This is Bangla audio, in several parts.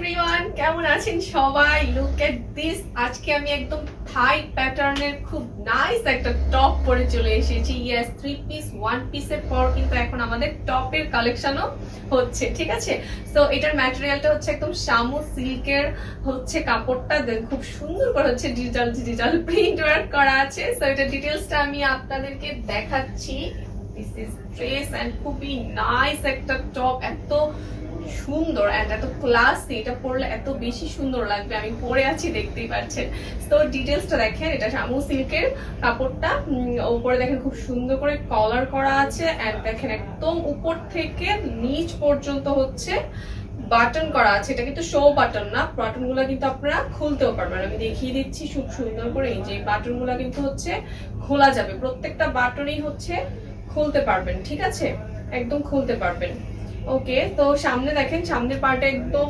এভরিওয়ান, কেমন আছেন সবাই? Look at this. আজকে আমি একদম থাই প্যাটার্নের খুব নাইস একটা টপ পরে চলে এসেছি। ইয়েস, 3 পিস 1 পিসের পর কিন্তু এখন আমাদের টপের কালেকশনও হচ্ছে, ঠিক আছে? তো এটার ম্যাটেরিয়ালটা হচ্ছে একদম শামু সিল্কের হচ্ছে কাপড়টা, খুব সুন্দর করে হচ্ছে ডিজিটাল ডিজিটাল প্রিন্ট ওয়ার্ক করা আছে। তো এটার ডিটেলসটা আমি আপনাদেরকে দেখাচ্ছি। দিস ইজ ড্রেস এন্ড খুবই নাইস একটা টপ, এত সুন্দর এন্ড এত ক্লাসি। এটা পরলে এত বেশি সুন্দর লাগবে, আমি পরে আছি দেখতেই পাচ্ছেন। তো ডিটেলসটা দেখেন, এটা শামু সিল্কের কাপড়টা, উপরে দেখেন খুব সুন্দর করে কলার করা আছে এন্ড দেখেন একদম উপর থেকে নিচ পর্যন্ত হচ্ছে বাটন করা আছে। এটা কিন্তু শো বাটন না, বাটন গুলা কিন্তু আপনারা খুলতেও পারবেন। আমি দেখিয়ে দিচ্ছি খুব সুন্দর করে। এই যে বাটন গুলা কিন্তু হচ্ছে খোলা যাবে, প্রত্যেকটা বাটনই হচ্ছে খুলতে পারবেন, ঠিক আছে? একদম খুলতে পারবেন। ওকে, তো সামনে দেখেন, সামনের পার্টে একদম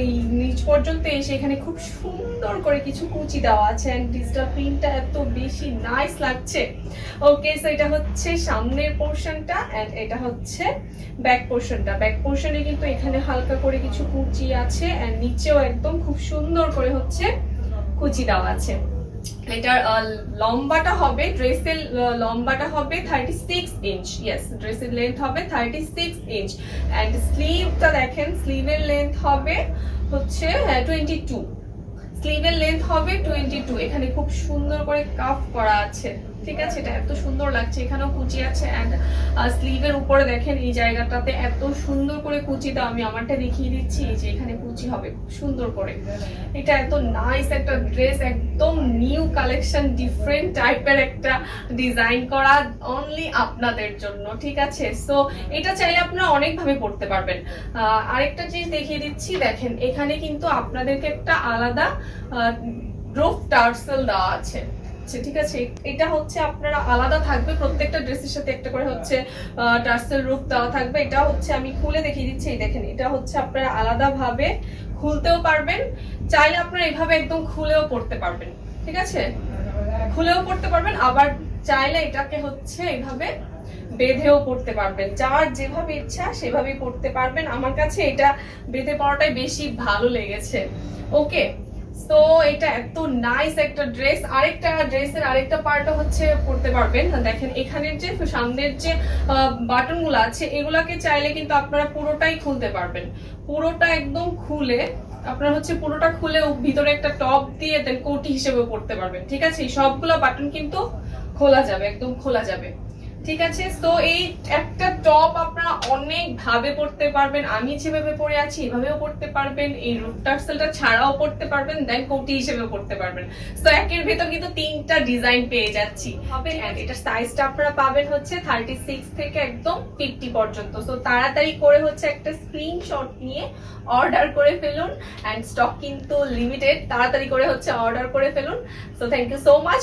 এই নিচ পর্যন্ত এসে এখানে খুব সুন্দর করে কিছু কুচি দেওয়া আছে এন্ড ডিজিটাল প্রিন্টটা এত বেশি নাইস লাগছে। ওকে, সো এটা হচ্ছে সামনের পোর্শনটা এন্ড এটা হচ্ছে ব্যাক পোর্শনটা। ব্যাক পোর্শনে কিন্তু এখানে হালকা করে কিছু কুচি আছে এন্ড নিচেও একদম খুব সুন্দর করে হচ্ছে কুচি দেওয়া আছে। এটার লম্বাটা হবে, ড্রেসের লম্বাটা হবে 36 ইঞ্চ। ইয়েস, ড্রেসের লেন্থ হবে 36 ইঞ্চ এন্ড স্লিভটা দেখেন, স্লিভের লেন্থ হবে হচ্ছে 22। স্লিভের লেন্থ হবে 22। এখানে খুব সুন্দর করে কাফ করা আছে, ঠিক আছে? এটা এত সুন্দর লাগছে, এখানেও কুচি আছে এন্ড স্লিভের উপরে দেখেন এই জায়গাটাতে এত সুন্দর করে কুচি দাও। আমি আমারটা দেখিয়ে দিচ্ছি, এই যে এখানে কুচি হবে খুব সুন্দর করে। এটা এত নাইস একটা ড্রেস, একদম নিউ কালেকশন, ডিফারেন্ট টাইপের একটা ডিজাইন করা অনলি আপনাদের জন্য, ঠিক আছে? সো এটা চাইলে আপনারা অনেক ভাবে পড়তে পারবেন। আরেকটা জিনিস দেখিয়ে দিচ্ছি, দেখেন এখানে কিন্তু আপনাদেরকে একটা আলাদা রুফ টার্সেল দেওয়া আছে, ঠিক আছে? এটা হচ্ছে আপনারা আলাদা থাকবে, প্রত্যেকটা ড্রেসের সাথে একটা করে হচ্ছে টার্সেল রুফ দেওয়া থাকবে। এটা হচ্ছে আমি খুলে দেখিয়ে দিচ্ছি, এই দেখেন এটা হচ্ছে আপনারা আলাদা ভাবে খুলতেও পারবেন, চাইলে আপনারা এইভাবে একদম খুলেও পড়তে পারবেন, ঠিক আছে? খুলেও পড়তে পারবেন, আবার চাইলে এটাকে হচ্ছে এইভাবে বেঁধেও পড়তে পারবেন। যার যেভাবে ইচ্ছা সেভাবেই পড়তে পারবেন। আমার কাছে এটা বেঁধে পড়াটাই বেশি ভালো লেগেছে। ওকে, তো এটা এত নাইস একটা ড্রেস। আরেকটা ড্রেসের আরেকটা পার্টও হচ্ছে পড়তে পারবেন। দেখেন এখানের যে সামনের যে বাটন গুলো আছে, এগুলাকে চাইলে কিন্তু আপনারা পুরোটাই খুলতে পারবেন। পুরোটা একদম খুলে আপনারা হচ্ছে পুরোটা খুলে ভিতরে একটা টপ দিয়ে দেন কোটি হিসেবে পড়তে পারবেন, ঠিক আছে? সবগুলো বাটন কিন্তু খোলা যাবে, একদম খোলা যাবে, ঠিক আছে? তো এই একটা টপ আপনারা অনেক ভাবে পড়তে পারবেন। আমি যেভাবে পরে আছি এভাবেও পড়তে পারবেন, এই রুফ টার্সেলটা ছাড়াও পড়তে পারবেন, দেন কোটি হিসেবে পড়তে পারবেন। তো একের ভেতর কিন্তু 3টা ডিজাইন পেয়ে যাচ্ছি হবে। এন্ড এটার সাইজটা আপনারা পাবেন হচ্ছে 36 থেকে একদম 50 পর্যন্ত। তো তাড়াতাড়ি করে হচ্ছে একটা স্ক্রিনশট নিয়ে অর্ডার করে ফেলুন এন্ড স্টক কিন্তু লিমিটেড, তাড়াতাড়ি করে হচ্ছে অর্ডার করে ফেলুন। So thank you so much.